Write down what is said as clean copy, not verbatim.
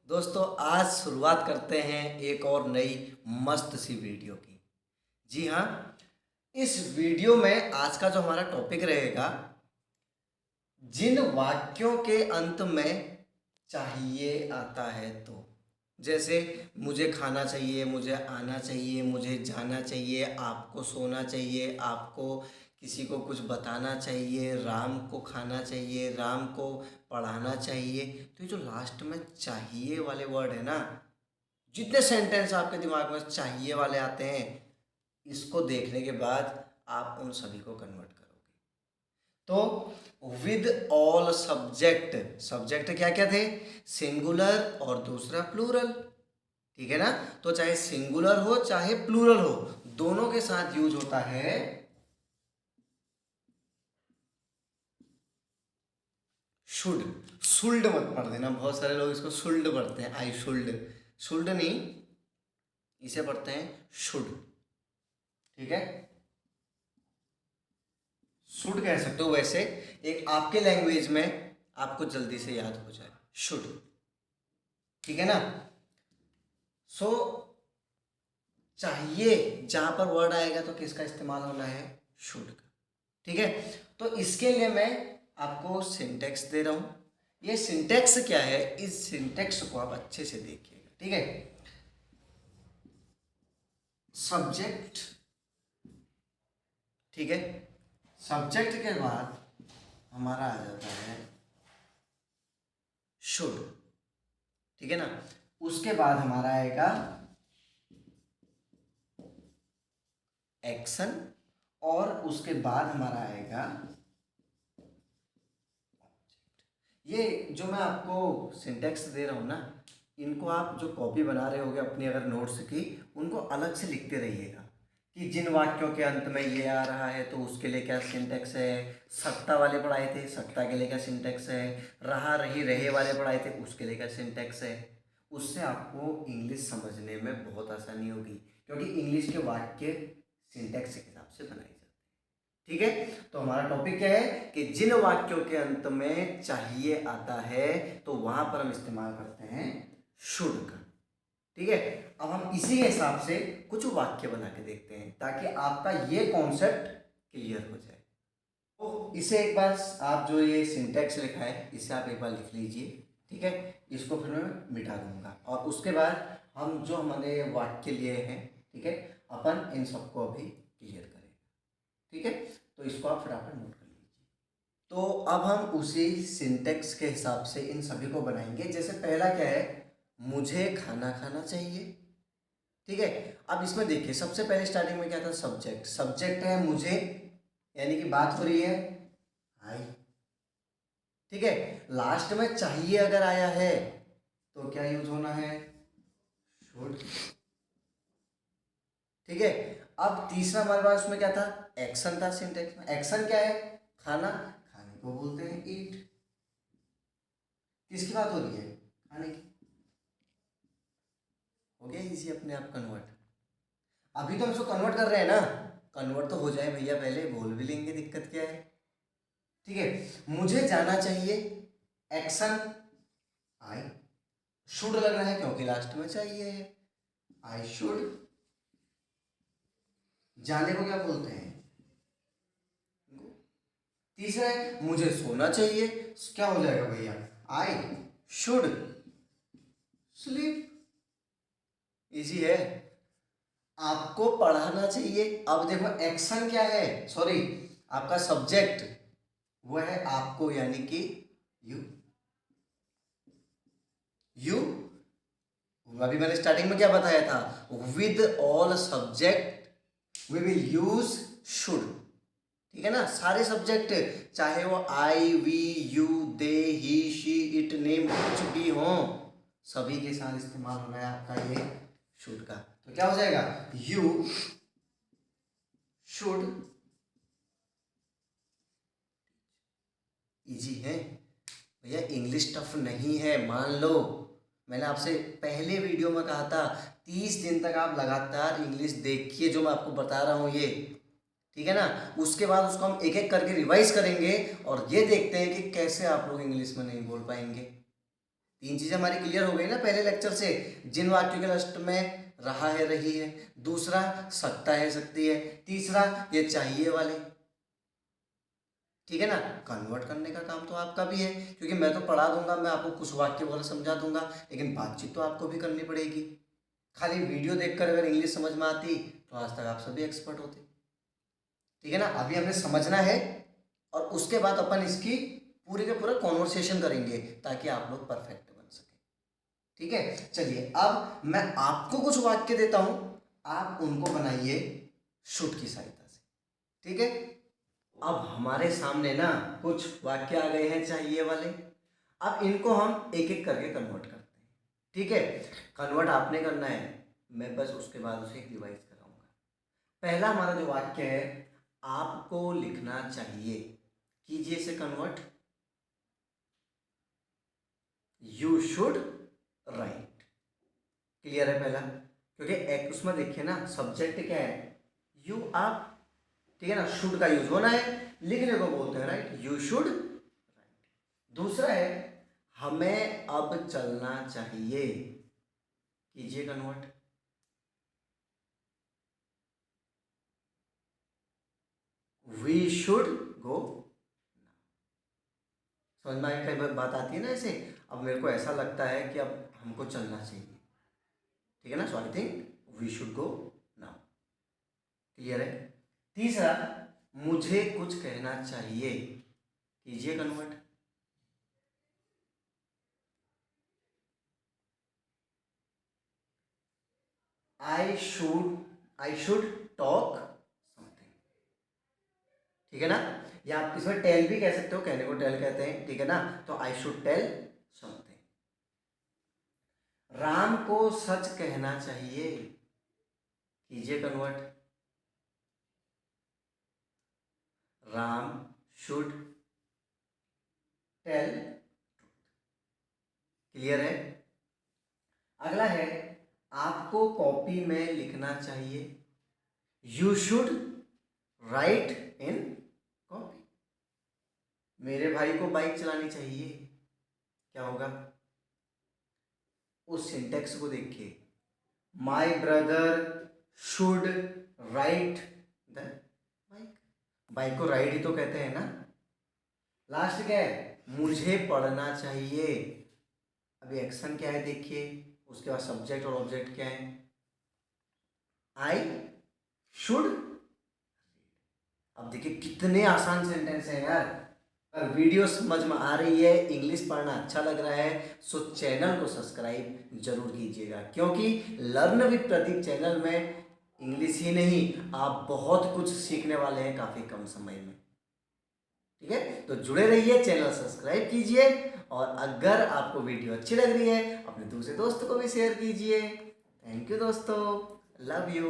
दोस्तों आज शुरुआत करते हैं एक और नई मस्त सी वीडियो की। जी हाँ, इस वीडियो में आज का जो हमारा टॉपिक रहेगा, जिन वाक्यों के अंत में चाहिए आता है तो, जैसे मुझे खाना चाहिए, मुझे आना चाहिए, मुझे जाना चाहिए, आपको सोना चाहिए, आपको किसी को कुछ बताना चाहिए, राम को खाना चाहिए, राम को पढ़ाना चाहिए। तो ये जो लास्ट में चाहिए वाले वर्ड है ना, जितने सेंटेंस आपके दिमाग में चाहिए वाले आते हैं, इसको देखने के बाद आप उन सभी को कन्वर्ट करोगे। तो विद ऑल सब्जेक्ट, सब्जेक्ट क्या क्या थे? सिंगुलर और दूसरा प्लूरल। ठीक है ना? तो चाहे सिंगुलर हो चाहे प्लूरल हो, दोनों के साथ यूज होता है शुड। शुल्ड मत पढ़ देना, बहुत सारे लोग इसको शुल्ड पढ़ते हैं, आई शुल्ड। शुल्ड नहीं, इसे पढ़ते हैं शुड। ठीक है, शुड कह सकते हो, वैसे एक आपके लैंग्वेज में आपको जल्दी से याद हो जाए, शुड। ठीक है ना? सो चाहिए जहां पर वर्ड आएगा तो किसका इस्तेमाल होना है? शुड का। ठीक है, तो इसके लिए मैं आपको सिंटेक्स दे रहा हूं। ये सिंटेक्स क्या है, इस सिंटेक्स को आप अच्छे से देखिएगा। ठीक है, सब्जेक्ट। ठीक है, सब्जेक्ट के बाद हमारा आ जाता है शुड। ठीक है ना? उसके बाद हमारा आएगा एक्शन, और उसके बाद हमारा आएगा ये जो मैं आपको सिंटेक्स दे रहा हूँ ना, इनको आप जो कॉपी बना रहे होगे अपनी अगर नोट्स की, उनको अलग से लिखते रहिएगा कि जिन वाक्यों के अंत में ये आ रहा है तो उसके लिए क्या सिंटेक्स है। सत्ता वाले पढ़ाए थे, सत्ता के लिए क्या सिंटेक्स है। रहा रही रहे वाले पढ़ाए थे, उसके लिए क्या सिंटेक्स है। उससे आपको इंग्लिश समझने में बहुत आसानी होगी, क्योंकि इंग्लिश के वाक्य सिंटेक्स के हिसाब से बनाए जाते हैं। ठीक है, तो हमारा टॉपिक क्या है कि जिन वाक्यों के अंत में चाहिए आता है तो वहां पर हम इस्तेमाल करते हैं शुड का। ठीक है, अब हम इसी के हिसाब से कुछ वाक्य बना के देखते हैं ताकि आपका ये कॉन्सेप्ट क्लियर हो जाए। तो इसे एक बार आप जो ये सिंटेक्स लिखा है इसे आप एक बार लिख लीजिए। ठीक है, इसको फिर मैं मिटा दूंगा और उसके बाद हम जो हमने वाक्य लिए हैं, ठीक है, अपन इन सबको अभी क्लियर करेंगे। ठीक है, तो इसको आप फटाफट नोट कर लीजिए। तो अब हम उसी सिंटेक्स के हिसाब से इन सभी को बनाएंगे। जैसे पहला क्या है, मुझे खाना खाना चाहिए। ठीक है, अब इसमें देखिए सबसे पहले स्टार्टिंग में क्या था? सब्जेक्ट। सब्जेक्ट है मुझे, यानी कि बात हो रही है आई। ठीक है, लास्ट में चाहिए अगर आया है तो क्या यूज होना है? शुड। ठीक है, अब तीसरा हमारे पास उसमें क्या था? एक्शन था सिंटेक्स में। एक्शन क्या है? खाना, खाने को बोलते हैं ईट। किसकी बात हो रही है? खाने की। हो गया इजी अपने आप कन्वर्ट। अभी तो हम इसको कन्वर्ट कर रहे हैं ना, कन्वर्ट तो हो जाए भैया, पहले बोल भी लेंगे, दिक्कत क्या है। ठीक है, मुझे जाना चाहिए, एक्शन आई। शुड लग रहा है क्योंकि लास्ट में चाहिए है, आई शुड। जाने को क्या बोलते हैं? तीसरा है मुझे सोना चाहिए, क्या हो जाएगा भैया? I should sleep. इजी है। आपको पढ़ाना चाहिए, अब देखो एक्शन क्या है, सॉरी आपका सब्जेक्ट वो है आपको, यानी कि यू। यू, अभी मैंने स्टार्टिंग में क्या बताया था? With all subject we will use should. ठीक है ना? सारे सब्जेक्ट, चाहे वो I we you they he she it name कुछ भी हो, सभी के साथ इस्तेमाल होना है आपका ये शुड का। तो क्या हो जाएगा? You should. इजी है भैया, इंग्लिश टफ नहीं है, मान लो। मैंने आपसे पहले वीडियो में कहा था 30 दिन तक आप लगातार इंग्लिश देखिए जो मैं आपको बता रहा हूँ ये। ठीक है ना? उसके बाद उसको हम एक एक करके रिवाइज करेंगे और ये देखते हैं कि कैसे आप लोग इंग्लिश में नहीं बोल पाएंगे। तीन चीजें हमारी क्लियर हो गई ना पहले लेक्चर से। जिन वाक्यों के लास्ट में रहा है, रही है, दूसरा सकता है, सकती है, तीसरा ये चाहिए वाले। ठीक है ना। कन्वर्ट करने का काम तो आपका भी है, क्योंकि मैं तो पढ़ा दूंगा, मैं आपको कुछ वाक्य वगैरह समझा दूंगा, लेकिन बातचीत तो आपको भी करनी पड़ेगी। खाली वीडियो देखकर अगर इंग्लिश समझ में आती तो आज तक आप सभी एक्सपर्ट होते। ठीक है ना। अभी हमें समझना है और उसके बाद अपन इसकी पूरे के पूरा कॉन्वर्सेशन करेंगे ताकि आप लोग परफेक्ट बन सके। ठीक है, चलिए अब मैं आपको कुछ वाक्य देता हूं, आप उनको बनाइए शुड की सहायता से। ठीक है। अब हमारे सामने ना कुछ वाक्य आ गए हैं चाहिए वाले। अब इनको हम एक एक करके कन्वर्ट करते हैं। ठीक है। कन्वर्ट आपने करना है, मैं बस उसके बाद उसे रिवाइज कराऊंगा। पहला हमारा जो वाक्य है, आपको लिखना चाहिए, कीजिए इसे convert, you should right. Clear है पहला, क्योंकि एक उसमें देखिए ना सब्जेक्ट क्या है, यू आप। ठीक है ना। शुड का यूज होना है, लिखने को बोलते हैं राइट, यू शुड राइट। दूसरा है हमें अब चलना चाहिए, कीजिए कन्वर्ट, वी शुड गो। समझ में आई? कई बात आती है ना ऐसे, अब मेरे को ऐसा लगता है कि अब हमको चलना चाहिए। ठीक है ना। So I think we should go now. Clear है। तीसरा, मुझे कुछ कहना चाहिए, कीजिए convert, I should talk something. ठीक है ना। या आप इसमें टेल भी कह सकते हो, कहने को टेल कहते हैं। ठीक है ना। तो I should tell something. Ram को सच कहना चाहिए, कीजिए convert, Ram should tell. Clear है। अगला है आपको कॉपी में लिखना चाहिए, you should write in copy. मेरे भाई को बाइक चलानी चाहिए, क्या होगा? उस सिंटेक्स को देखिए, my brother should write the bike. Bike को राइड ही तो कहते हैं ना। लास्ट क्या है, मुझे पढ़ना चाहिए। अभी एक्शन क्या है देखिए, उसके बाद सब्जेक्ट और ऑब्जेक्ट क्या है, आई शुड। अब देखिए कितने आसान सेंटेंस हैं यार। अगर वीडियो समझ में आ रही है, इंग्लिश पढ़ना अच्छा लग रहा है, सो चैनल को सब्सक्राइब जरूर कीजिएगा, क्योंकि लर्न विद प्रदीप चैनल में इंग्लिश ही नहीं, आप बहुत कुछ सीखने वाले हैं काफ़ी कम समय में। ठीक है, तो जुड़े रहिए, चैनल सब्सक्राइब कीजिए, और अगर आपको वीडियो अच्छी लग रही है अपने दूसरे दोस्तों को भी शेयर कीजिए। थैंक यू दोस्तों, लव यू।